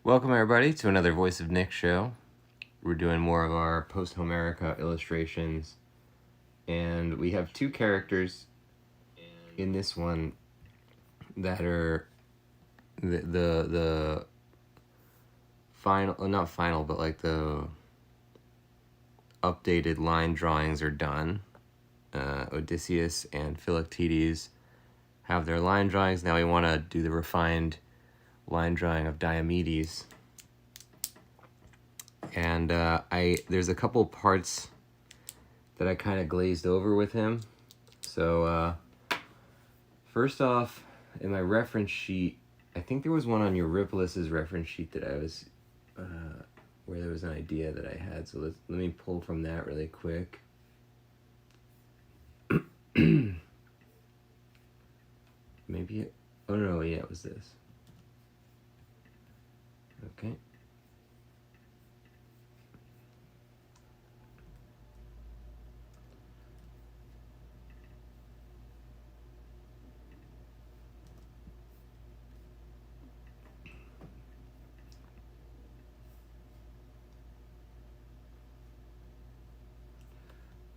Welcome everybody to another Voice of Nick show. We're doing more of our Posthomerica illustrations, and we have two characters in this one that are the final, not final, but like the updated line drawings are done. Odysseus and Philoctetes have their line drawings. Now we want to do the refined line drawing of Diomedes. And there's a couple parts that I kind of glazed over with him. So first off, in my reference sheet, I think there was one on Eurypylus' reference sheet that I was where there was an idea that I had. So let me pull from that really quick. Maybe it, oh no, yeah, it was this. Okay.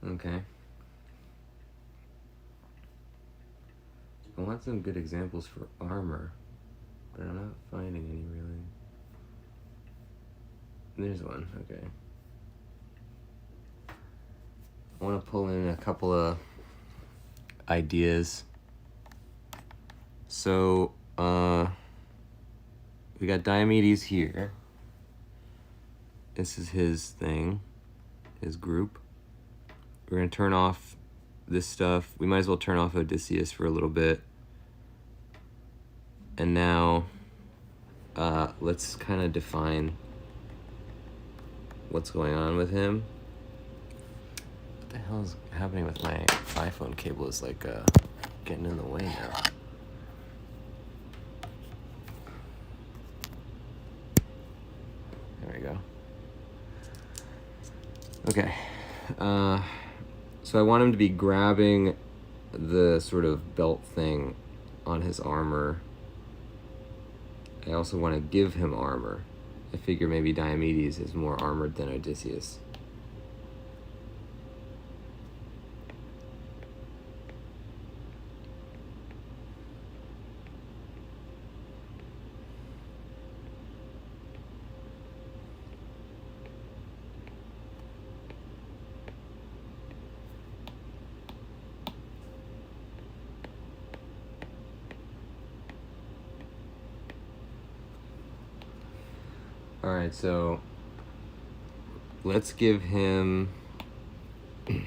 Okay. I want some good examples for armor, but I'm not finding any really. There's one, okay. I want to pull in a couple of ideas. So, we got Diomedes here. This is his thing, his group. We're going to turn off this stuff. We might as well turn off Odysseus for a little bit. And now, let's kind of define what's going on with him. What the hell is happening with my iPhone cable? Is like getting in the way now. There we go. Okay. So I want him to be grabbing the sort of belt thing on his armor. I also want to give him armor. I figure maybe Diomedes is more armored than Odysseus. All right, so let's give him let's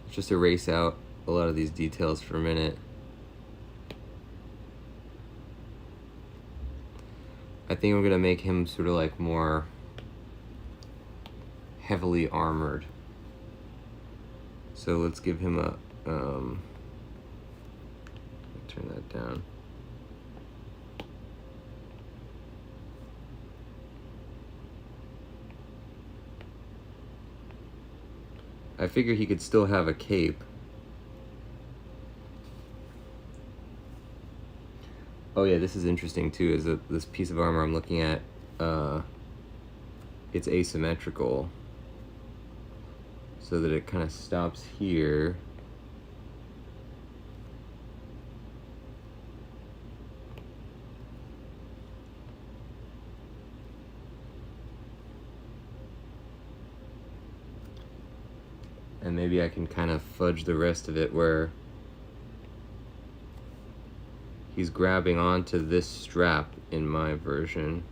just erase out a lot of these details for a minute. I think I'm gonna make him sort of like more heavily armored. So let's give him a turn that down. I figure he could still have a cape. Oh yeah, this is interesting too, is that this piece of armor I'm looking at, it's asymmetrical. So that it kind of stops here. And maybe I can kind of fudge the rest of it where he's grabbing onto this strap in my version.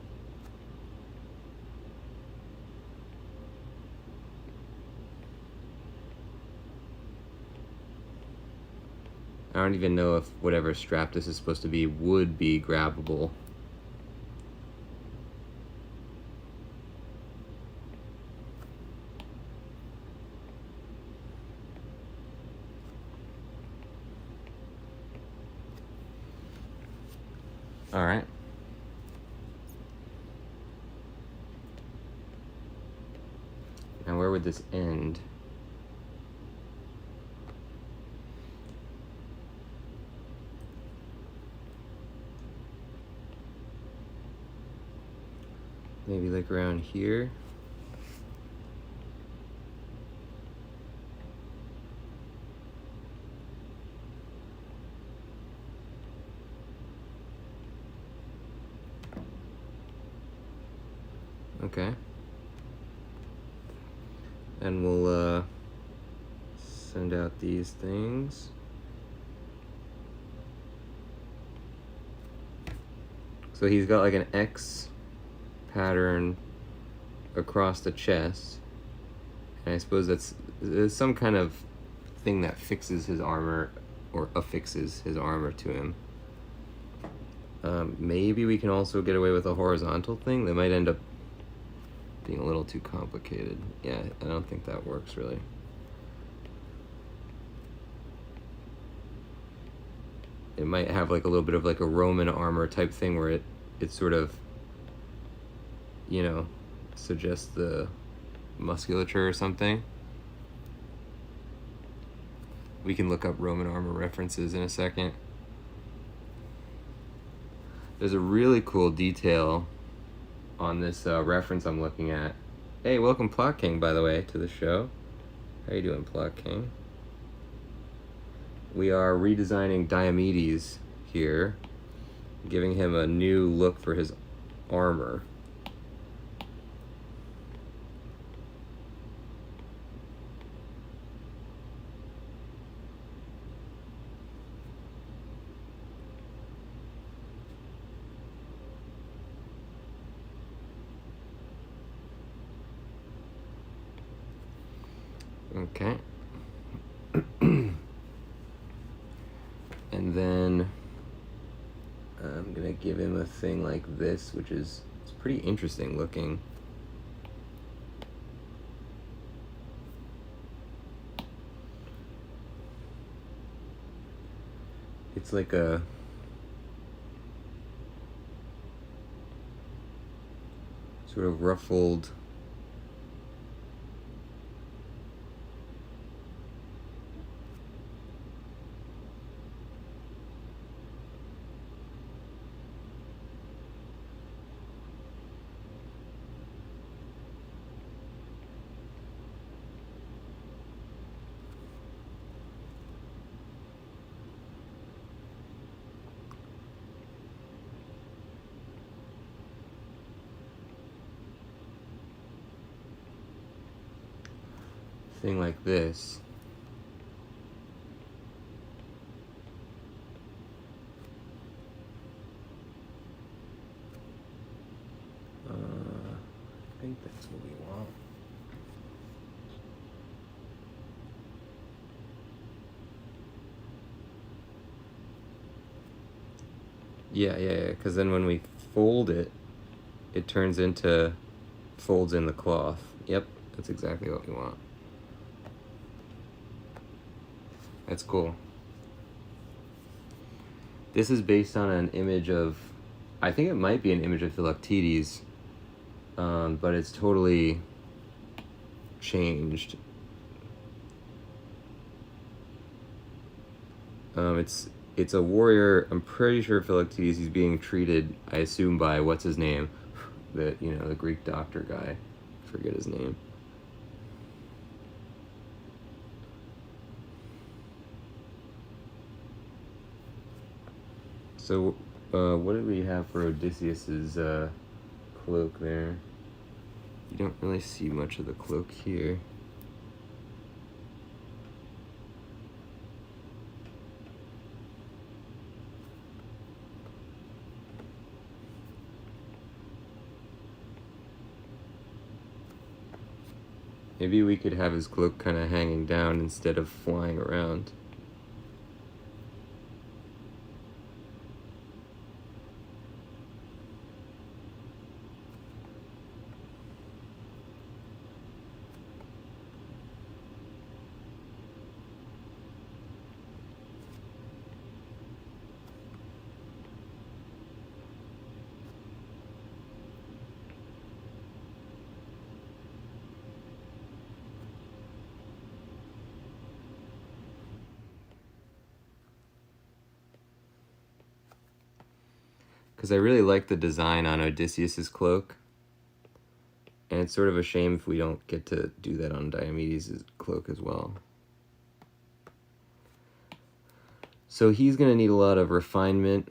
I don't even know if whatever strap this is supposed to be would be grabbable. All right. Now where would this end? maybe like around here. Okay. And we'll send out these things. So he's got like an X pattern across the chest. And I suppose that's some kind of thing that fixes his armor or affixes his armor to him. Maybe we can also get away with a horizontal thing. That might end up being a little too complicated. Yeah, I don't think that works really. It might have like a little bit of like a Roman armor type thing where it sort of, you know, suggests the musculature or something. We can look up Roman armor references in a second. There's a really cool detail on this reference I'm looking at. Hey, welcome Plot King, by the way, to the show. How you doing, Plot King? We are redesigning Diomedes here, giving him a new look for his armor. Okay. And then I'm gonna give him a thing like this, which is it's pretty interesting looking. It's like a sort of ruffled thing like this. I think that's what we want. Yeah, because then when we fold it, it turns into folds in the cloth. Yep, that's exactly what we want. That's cool. This is based on an image of, I think it might be an image of Philoctetes, but it's totally changed. It's a warrior. I'm pretty sure Philoctetes. He's being treated, I assume, by what's his name, the Greek doctor guy. I forget his name. So, what did we have for Odysseus's cloak there? You don't really see much of the cloak here. Maybe we could have his cloak kind of hanging down instead of flying around. Because I really like the design on Odysseus's cloak. And it's sort of a shame if we don't get to do that on Diomedes' cloak as well. So he's going to need a lot of refinement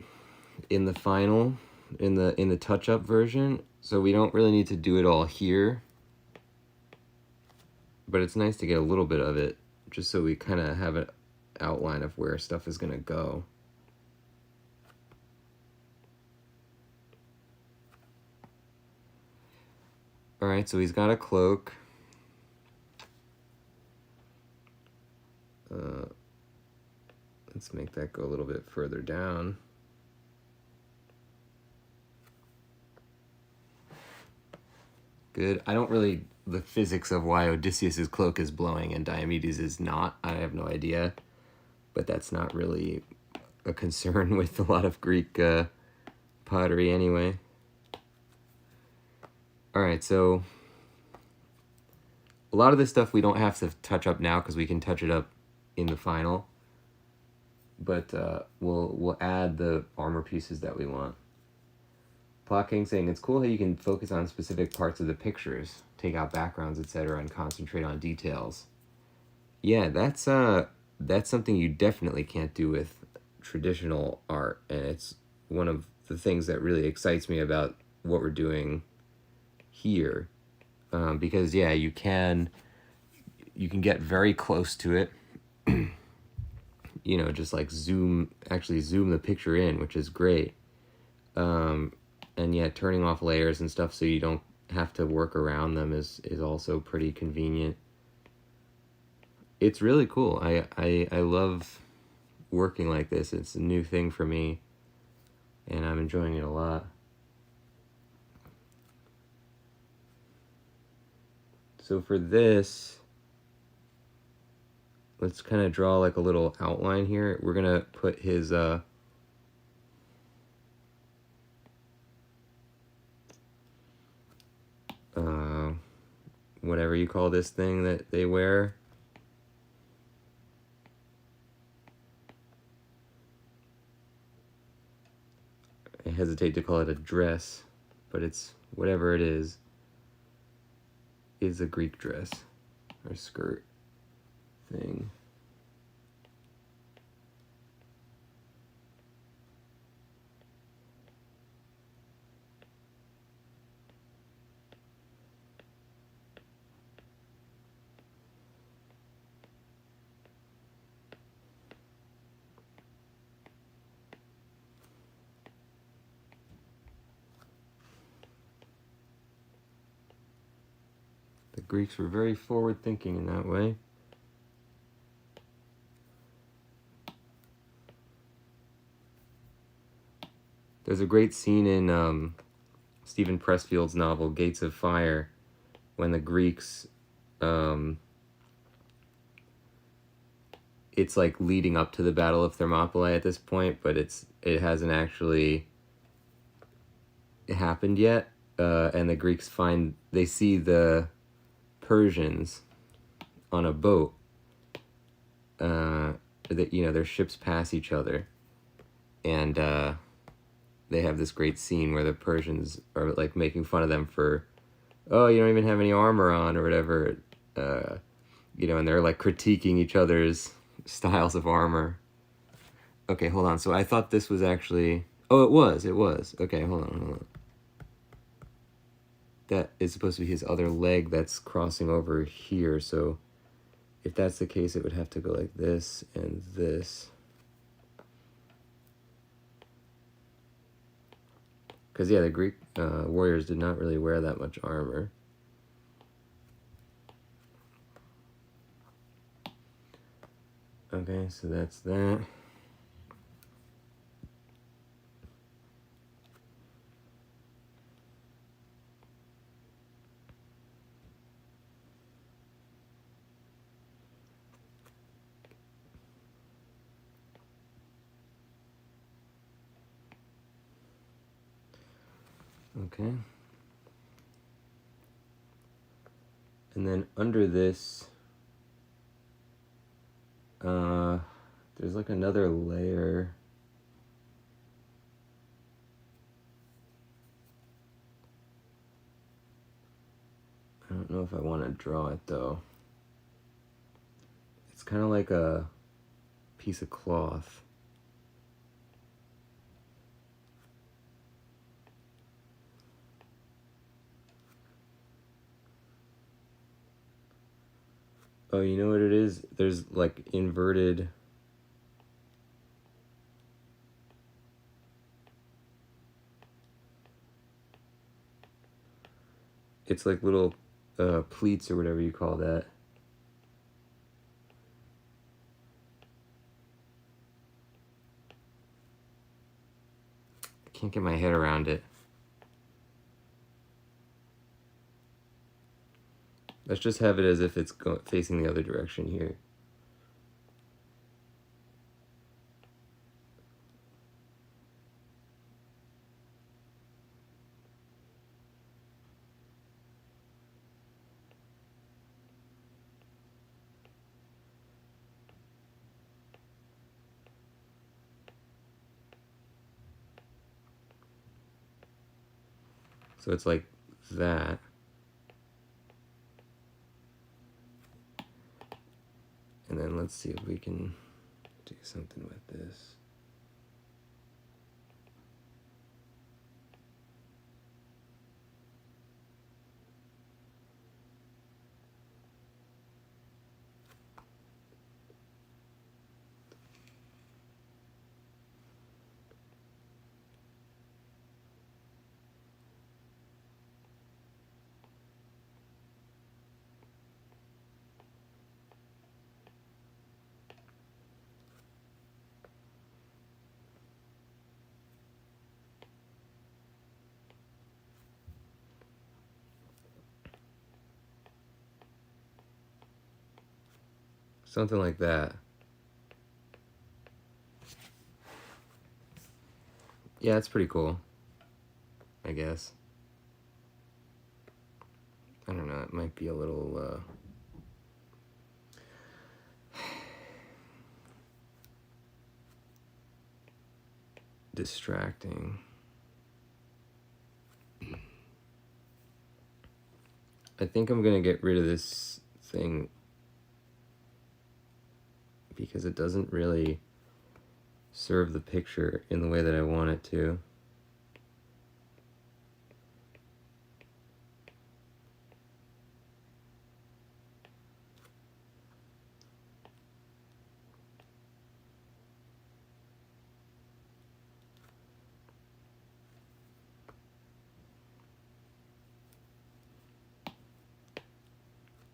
in the final, in the touch-up version. So we don't really need to do it all here. But it's nice to get a little bit of it, just so we kind of have an outline of where stuff is going to go. All right, so he's got a cloak. Let's make that go a little bit further down. Good. I don't really, the physics of why Odysseus' cloak is blowing and Diomedes is not, I have no idea. But that's not really a concern with a lot of Greek pottery anyway. All right, so a lot of this stuff we don't have to touch up now because we can touch it up in the final. But we'll add the armor pieces that we want. Plot King saying, it's cool how you can focus on specific parts of the pictures, take out backgrounds, etc., and concentrate on details. Yeah, that's something you definitely can't do with traditional art, and it's one of the things that really excites me about what we're doing here, because yeah, you can get very close to it. You know, just like actually zoom the picture in, which is great. And yet turning off layers and stuff so you don't have to work around them is also pretty convenient. It's really cool. I love working like this. It's a new thing for me, and I'm enjoying it a lot. So for this, let's kind of draw like a little outline here. We're gonna put his whatever you call this thing that they wear. I hesitate to call it a dress, but it's whatever it is a Greek dress or skirt thing. The Greeks were very forward-thinking in that way. There's a great scene in Stephen Pressfield's novel Gates of Fire when the Greeks, it's like leading up to the Battle of Thermopylae at this point, but it hasn't actually happened yet, and the Greeks they see the Persians on a boat, that, you know, their ships pass each other, and they have this great scene where the Persians are like making fun of them for, oh, you don't even have any armor on or whatever, you know, and they're like critiquing each other's styles of armor. Okay, hold on. So I thought this was actually, oh, it was. Okay, hold on. That is supposed to be his other leg that's crossing over here. So if that's the case, it would have to go like this and this. Because, yeah, the Greek warriors did not really wear that much armor. Okay, so that's that. Okay. And then under this, there's like another layer. know if I want to draw it though. It's kind of like a piece of cloth. Oh, you know what it is? There's like inverted. It's like little pleats or whatever you call that. I can't get my head around it. Let's just have it as if it's facing the other direction here. So it's like that. And then let's see if we can do something with this. Something like that. Yeah, it's pretty cool, I guess. I don't know, it might be a little distracting. I think I'm gonna get rid of this thing because it doesn't really serve the picture in the way that I want it to.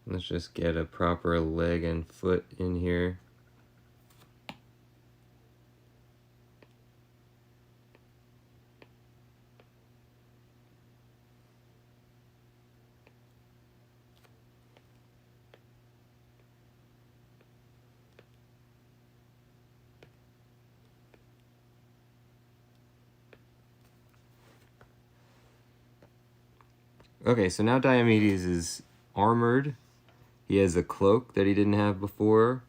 Let's just get a proper leg and foot in here. Okay, so now Diomedes is armored. He has a cloak that he didn't have before.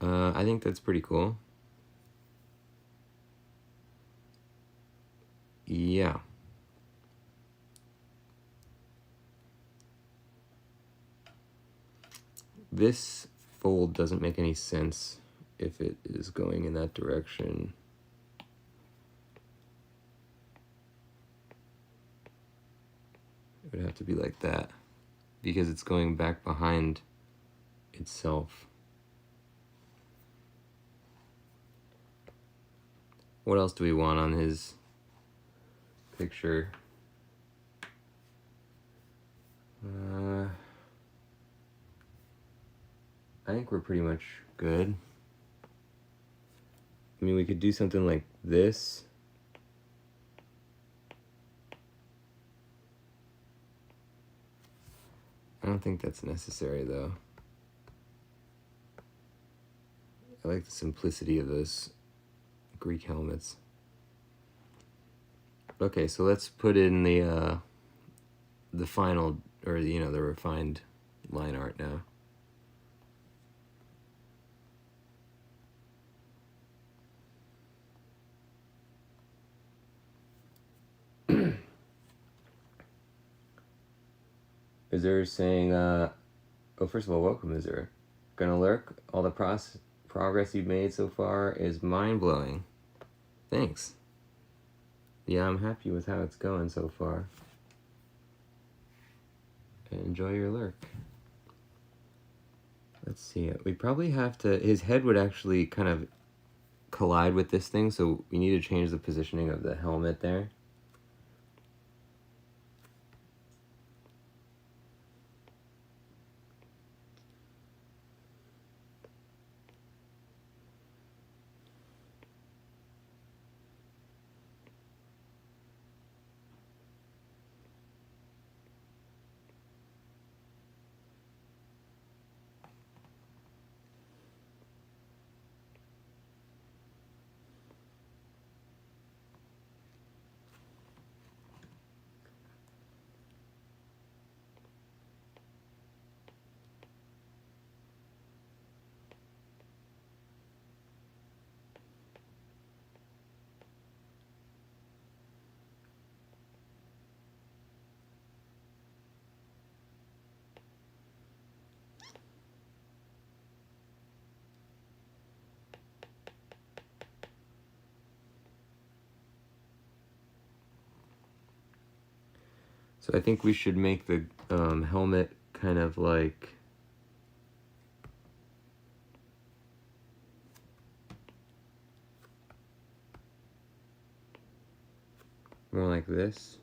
I think that's pretty cool. Yeah. This fold doesn't make any sense if it is going in that direction. It would have to be like that because it's going back behind itself. What else do we want on his picture? I think we're pretty much good. I mean, we could do something like this. I don't think that's necessary, though. I like the simplicity of those Greek helmets. Okay, so let's put in the final, or the refined line art now. Azur saying, oh, first of all, welcome, Azur. Gonna lurk. All the progress you've made so far is mind-blowing. Thanks. Yeah, I'm happy with how it's going so far. Enjoy your lurk. Let's see. We probably have to... His head would actually kind of collide with this thing, so we need to change the positioning of the helmet there. So I think we should make the helmet kind of like... more like this.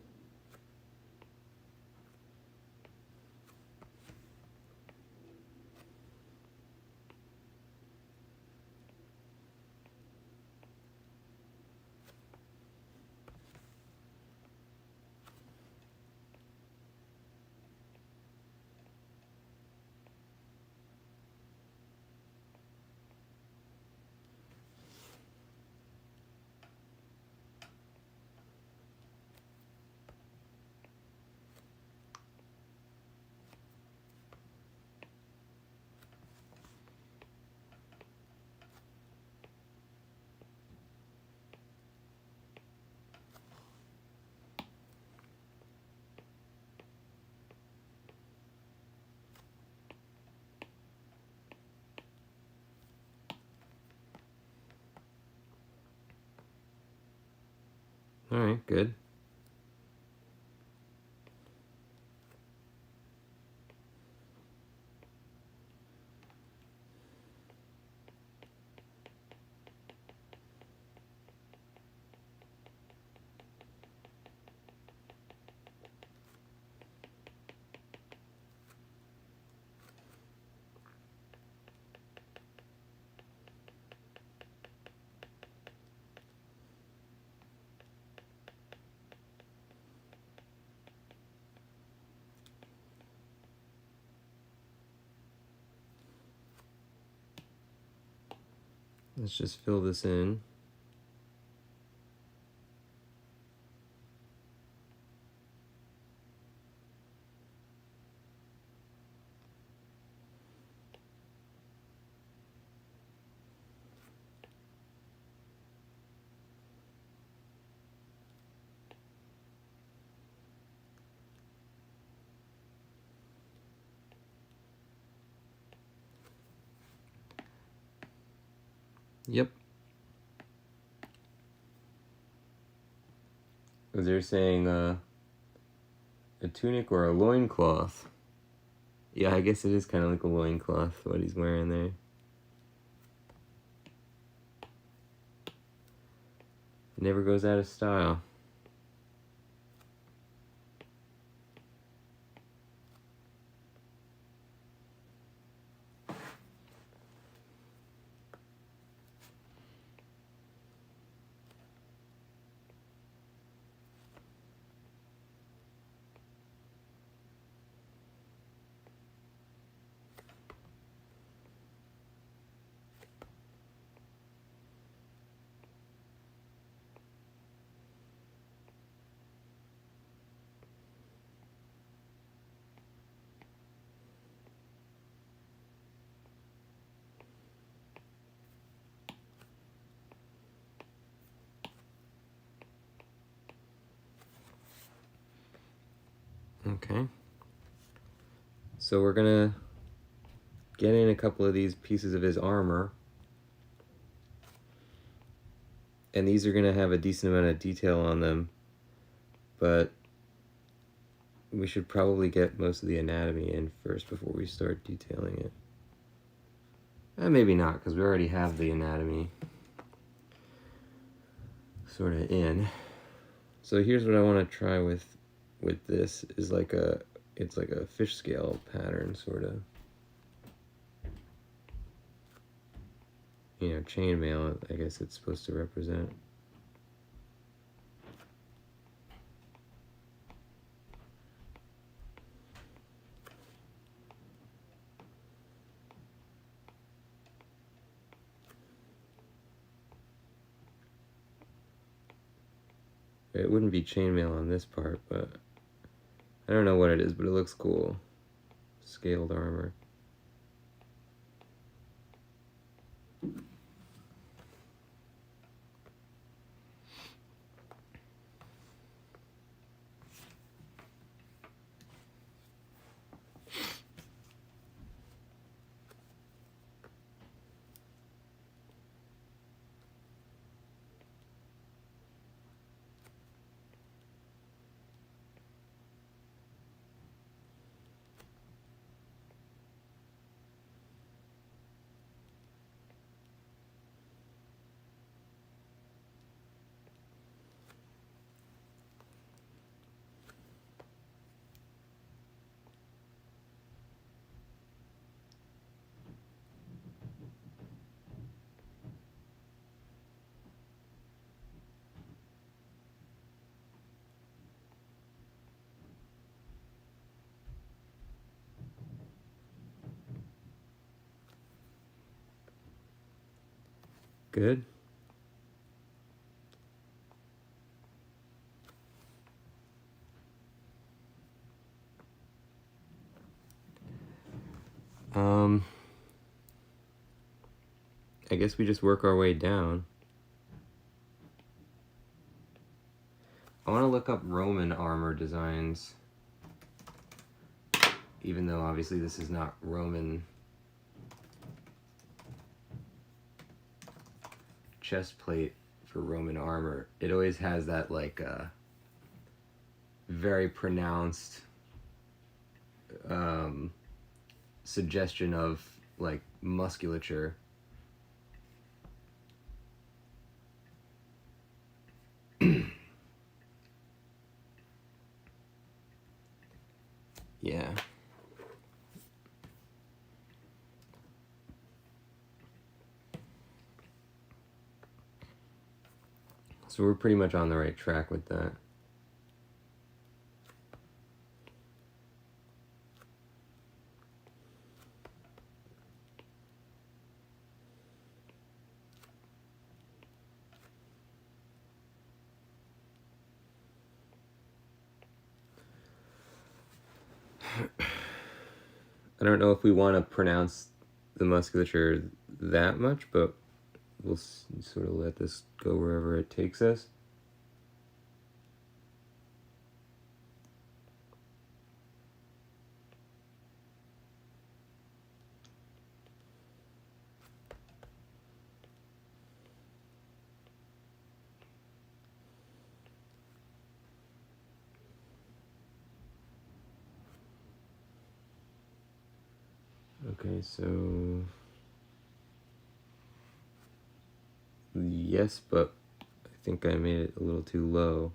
All right, good. Let's just fill this in. Yep. Was there saying a tunic or a loincloth? Yeah, I guess it is kind of like a loincloth, what he's wearing there. It never goes out of style. Okay. So we're gonna get in a couple of these pieces of his armor, and these are gonna have a decent amount of detail on them, but we should probably get most of the anatomy in first before we start detailing it. Maybe not, because we already have the anatomy sort of in. So here's what I want to try with this is like it's like a fish scale pattern, sort of. You know, chainmail, I guess it's supposed to represent. It wouldn't be chainmail on this part, but I don't know what it is, but it looks cool. Scaled armor. Good. I guess we just work our way down. I want to look up Roman armor designs, even though obviously this is not Roman chest plate for Roman armor. It always has that like very pronounced suggestion of like musculature. Yeah. So we're pretty much on the right track with that. I don't know if we want to pronounce the musculature that much, but we'll sort of let this go wherever it takes us. Okay, so yes, but I think I made it a little too low.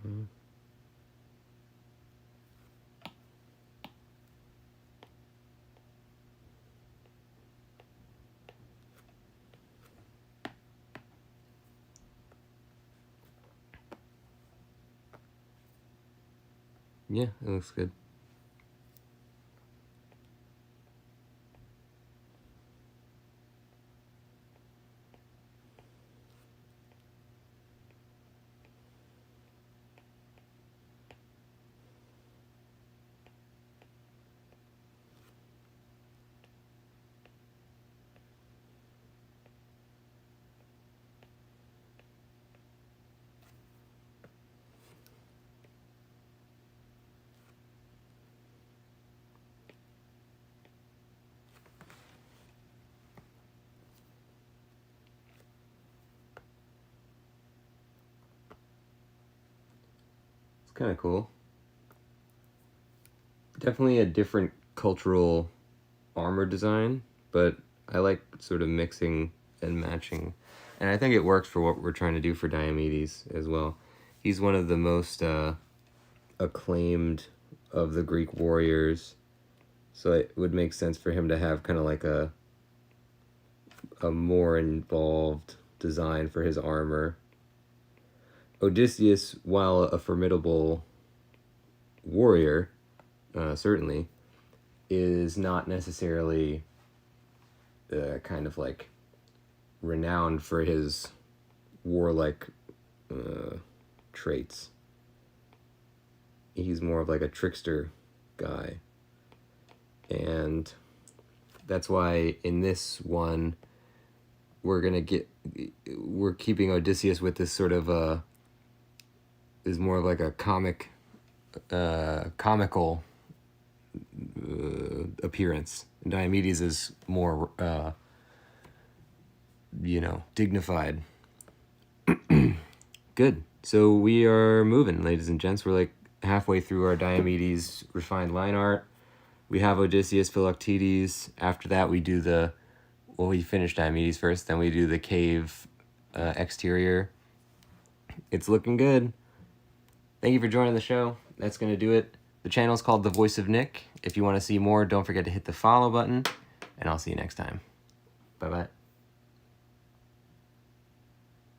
Okay. Yeah, it looks good. It's kind of cool. Definitely a different cultural armor design, but I like sort of mixing and matching. And I think it works for what we're trying to do for Diomedes as well. He's one of the most acclaimed of the Greek warriors, so it would make sense for him to have kind of like a more involved design for his armor. Odysseus, while a formidable warrior, certainly, is not necessarily kind of like renowned for his warlike traits. He's more of like a trickster guy. And that's why in this one, we're keeping Odysseus with this sort of is more of like a comical appearance. And Diomedes is more, dignified. Good. So we are moving, ladies and gents. We're like halfway through our Diomedes refined line art. We have Odysseus, Philoctetes. After that, we do we finish Diomedes first, then we do the cave exterior. It's looking good. Thank you for joining the show. That's going to do it. The channel is called The Voice of Nick. If you want to see more, don't forget to hit the follow button, and I'll see you next time. Bye-bye.